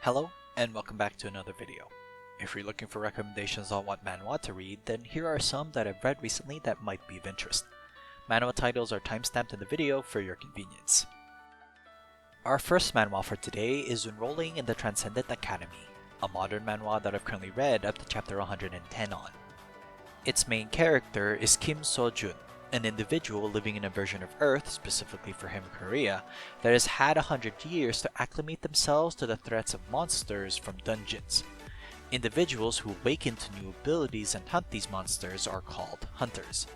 Hello, and welcome back to another video. If you're looking for recommendations on what manhwa to read, then here are some that I've read recently that might be of interest. Manhwa titles are timestamped in the video for your convenience. Our first manhwa for today is Enrolling in the Transcendent Academy, a modern manhwa that I've currently read up to chapter 110 on. Its main character is Kim So-jun, an individual living in a version of Earth, specifically for him Korea, that has had 100 years to acclimate themselves to the threats of monsters from dungeons. Individuals who awaken to new abilities and hunt these monsters are called hunters.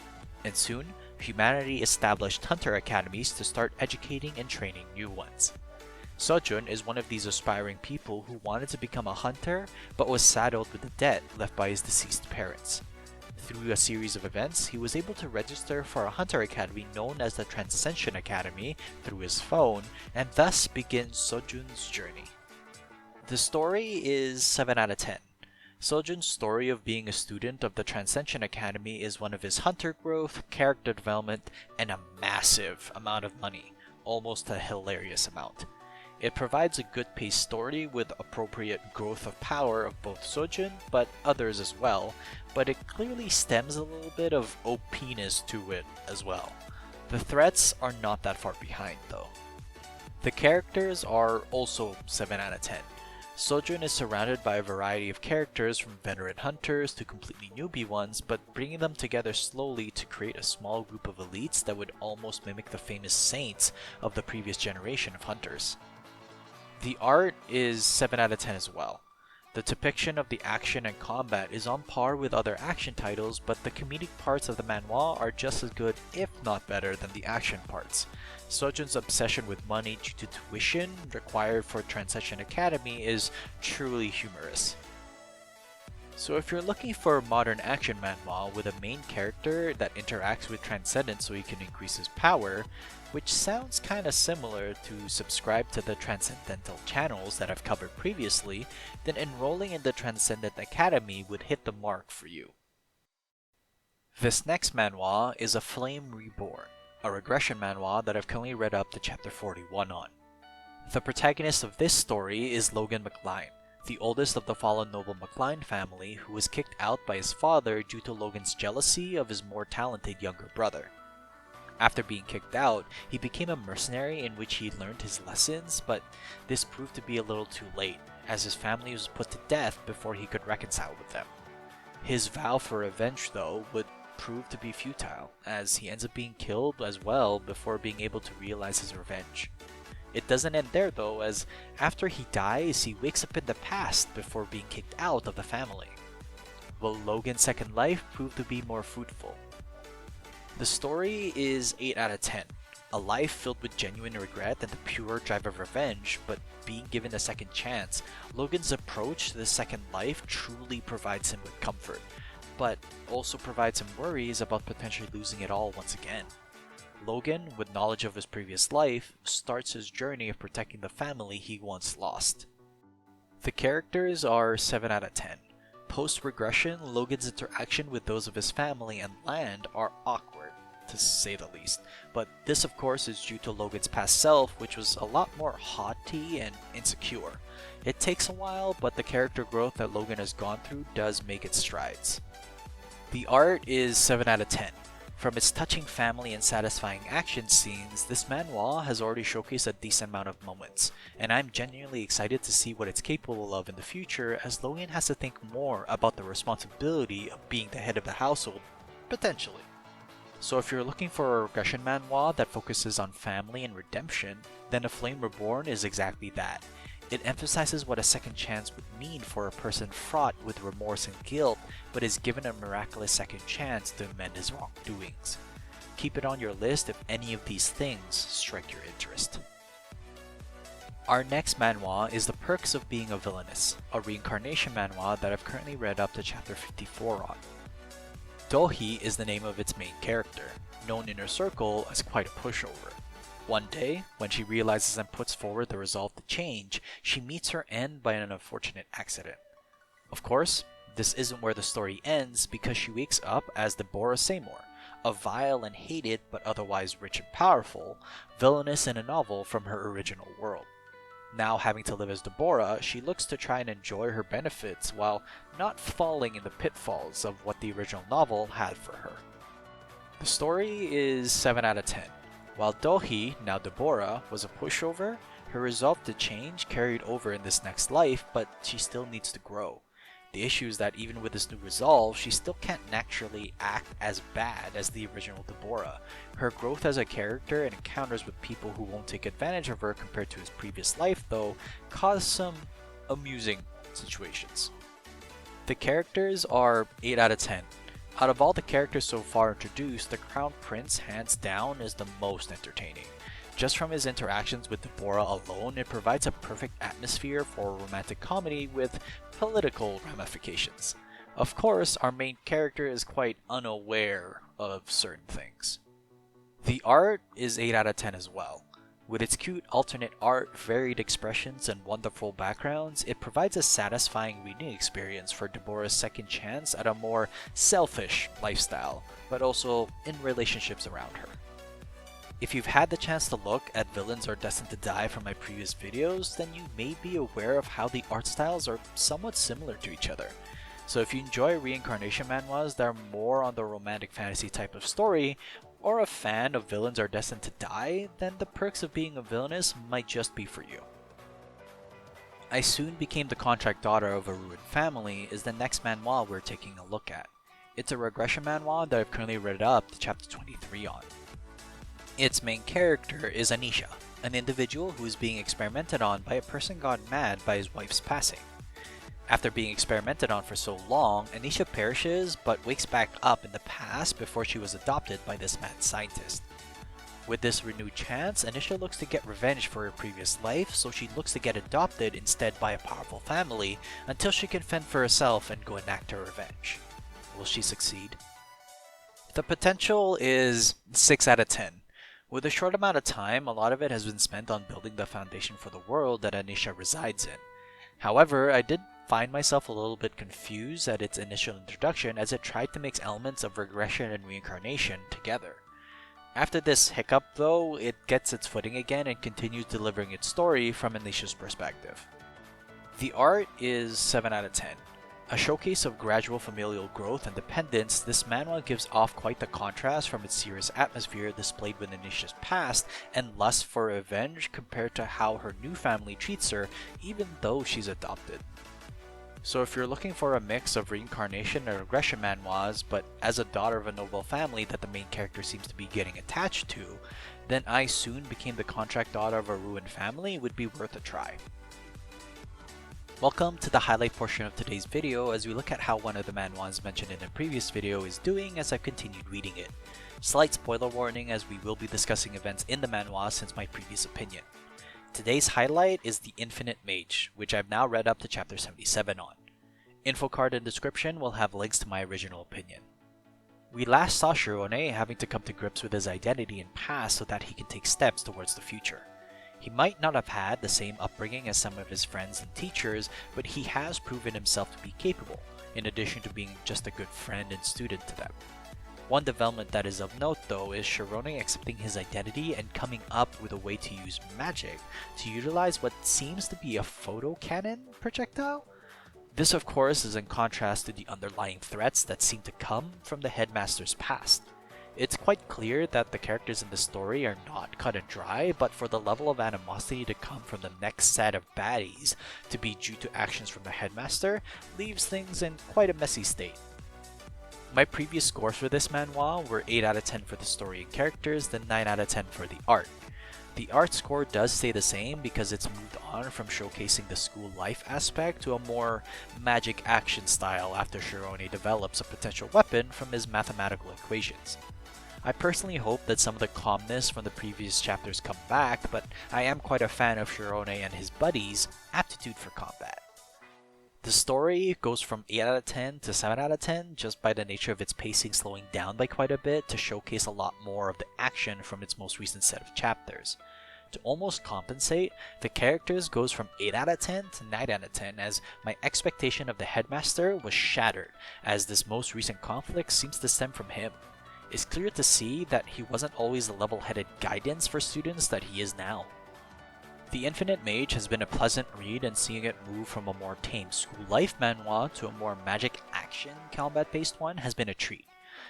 And soon, humanity established hunter academies to start educating and training new ones. Sojun is one of these aspiring people who wanted to become a hunter but was saddled with the debt left by his deceased parents. Through a series of events, he was able to register for a hunter academy known as the Transcendent Academy through his phone, and thus begins Sojun's journey. The story is 7 out of 10. Sojun's story of being a student of the Transcendent Academy is one of his hunter growth, character development, and a massive amount of money, almost a hilarious amount. It provides a good paced story with appropriate growth of power of both Sojun, but others as well, but it clearly stems a little bit of OP-ness to it as well. The threats are not that far behind though. The characters are also 7 out of 10. Sojun is surrounded by a variety of characters from veteran hunters to completely newbie ones, but bringing them together slowly to create a small group of elites that would almost mimic the famous saints of the previous generation of hunters. The art is 7 out of 10 as well. The depiction of the action and combat is on par with other action titles, but the comedic parts of the manhwa are just as good, if not better, than the action parts. Sojun's obsession with money due to tuition required for Transcendent Academy is truly humorous. So if you're looking for a modern action manhwa with a main character that interacts with Transcendent so he can increase his power, which sounds kinda similar to subscribe to the Transcendental channels that I've covered previously, then Enrolling in the Transcendent Academy would hit the mark for you. This next manhwa is a Flame Reborn, a regression manhwa that I've currently read up to chapter 41 on. The protagonist of this story is Logan McLean, the oldest of the fallen noble McLean family who was kicked out by his father due to Logan's jealousy of his more talented younger brother. After being kicked out, he became a mercenary in which he learned his lessons, but this proved to be a little too late, as his family was put to death before he could reconcile with them. His vow for revenge, though, would prove to be futile, as he ends up being killed as well before being able to realize his revenge. It doesn't end there though, as after he dies, he wakes up in the past before being kicked out of the family. Will Logan's second life prove to be more fruitful? The story is 8 out of 10, a life filled with genuine regret and the pure drive of revenge, but being given a second chance, Logan's approach to the second life truly provides him with comfort, but also provides him worries about potentially losing it all once again. Logan, with knowledge of his previous life, starts his journey of protecting the family he once lost. The characters are 7 out of 10. Post-regression, Logan's interaction with those of his family and land are awkward, to say the least, but this of course is due to Logan's past self, which was a lot more haughty and insecure. It takes a while, but the character growth that Logan has gone through does make its strides. The art is 7 out of 10. From its touching family and satisfying action scenes, this manhwa has already showcased a decent amount of moments, and I'm genuinely excited to see what it's capable of in the future, as Logan has to think more about the responsibility of being the head of the household, potentially. So if you're looking for a regression manhwa that focuses on family and redemption, then A Flame Reborn is exactly that. It emphasizes what a second chance would mean for a person fraught with remorse and guilt, but is given a miraculous second chance to amend his wrongdoings. Keep it on your list if any of these things strike your interest. Our next manhwa is The Perks of Being a Villainess, a reincarnation manhwa that I've currently read up to chapter 54 on. Dohi is the name of its main character, known in her circle as quite a pushover. One day, when she realizes and puts forward the resolve to change, she meets her end by an unfortunate accident. Of course, this isn't where the story ends, because she wakes up as Deborah Seymour, a vile and hated but otherwise rich and powerful villainess in a novel from her original world. Now having to live as Deborah, she looks to try and enjoy her benefits while not falling in the pitfalls of what the original novel had for her. The story is 7 out of 10. While Dohee, now Deborah, was a pushover, her resolve to change carried over in this next life, but she still needs to grow. The issue is that even with this new resolve, she still can't naturally act as bad as the original Deborah. Her growth as a character and encounters with people who won't take advantage of her compared to his previous life, though, cause some amusing situations. The characters are 8 out of 10. Out of all the characters so far introduced, the Crown Prince hands down is the most entertaining. Just from his interactions with Deborah alone, it provides a perfect atmosphere for a romantic comedy with political ramifications. Of course, our main character is quite unaware of certain things. The art is 8 out of 10 as well. With its cute alternate art, varied expressions, and wonderful backgrounds, it provides a satisfying reading experience for Deborah's second chance at a more selfish lifestyle, but also in relationships around her. If you've had the chance to look at Villains Are Destined to Die from my previous videos, then you may be aware of how the art styles are somewhat similar to each other. So if you enjoy reincarnation manhwas that are more on the romantic fantasy type of story, or a fan of Villains Are Destined to Die, then The Perks of Being a Villainess might just be for you. I Soon Became the Contract Daughter of a Ruined Family is the next manhwa we're taking a look at. It's a regression manhwa that I've currently read up to chapter 23 on. Its main character is Anisha, an individual who is being experimented on by a person gone mad by his wife's passing. After being experimented on for so long, Anisha perishes but wakes back up in the past before she was adopted by this mad scientist. With this renewed chance, Anisha looks to get revenge for her previous life, so she looks to get adopted instead by a powerful family until she can fend for herself and go enact her revenge. Will she succeed? The potential is 6 out of 10. With a short amount of time, a lot of it has been spent on building the foundation for the world that Anisha resides in. However, I did find myself a little bit confused at its initial introduction as it tried to mix elements of regression and reincarnation together. After this hiccup though, it gets its footing again and continues delivering its story from Anisha's perspective. The art is 7 out of 10. A showcase of gradual familial growth and dependence, this manhwa gives off quite the contrast from its serious atmosphere displayed with Anisha's past and lust for revenge compared to how her new family treats her even though she's adopted. So if you're looking for a mix of reincarnation and regression manhwas, but as a daughter of a noble family that the main character seems to be getting attached to, then I Soon Became the Contract Daughter of a Ruined Family would be worth a try. Welcome to the highlight portion of today's video as we look at how one of the manhwas mentioned in a previous video is doing as I've continued reading it. Slight spoiler warning as we will be discussing events in the manhwa since my previous opinion. Today's highlight is the Infinite Mage, which I've now read up to chapter 77 on. Info card and description will have links to my original opinion. We last saw Shirone having to come to grips with his identity and past so that he can take steps towards the future. He might not have had the same upbringing as some of his friends and teachers, but he has proven himself to be capable, in addition to being just a good friend and student to them. One development that is of note though is Shirone accepting his identity and coming up with a way to use magic to utilize what seems to be a photo cannon projectile. This of course is in contrast to the underlying threats that seem to come from the headmaster's past. It's quite clear that the characters in the story are not cut and dry, but for the level of animosity to come from the next set of baddies to be due to actions from the headmaster leaves things in quite a messy state. My previous scores for this manhwa were 8 out of 10 for the story and characters, then 9 out of 10 for the art. The art score does stay the same because it's moved on from showcasing the school life aspect to a more magic action style after Shirone develops a potential weapon from his mathematical equations. I personally hope that some of the calmness from the previous chapters come back, but I am quite a fan of Shirone and his buddies' aptitude for combat. The story goes from 8 out of 10 to 7 out of 10 just by the nature of its pacing slowing down by quite a bit to showcase a lot more of the action from its most recent set of chapters. To almost compensate, the characters goes from 8 out of 10 to 9 out of 10 as my expectation of the headmaster was shattered as this most recent conflict seems to stem from him. It's clear to see that he wasn't always the level-headed guidance for students that he is now. The Infinite Mage has been a pleasant read, and seeing it move from a more tame school life manhwa to a more magic action combat-based one has been a treat.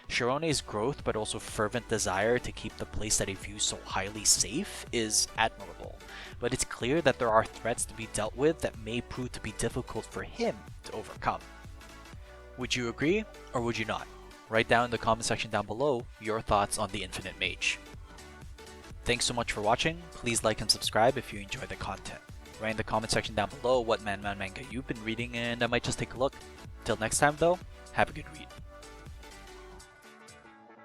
Shirone's growth but also fervent desire to keep the place that he views so highly safe is admirable, but it's clear that there are threats to be dealt with that may prove to be difficult for him to overcome. Would you agree, or would you not? Write down in the comment section down below your thoughts on the Infinite Mage. Thanks so much for watching. Please like and subscribe if you enjoy the content. Write in the comment section down below what manhwa manga you've been reading, and I might just take a look. Till next time though, have a good read.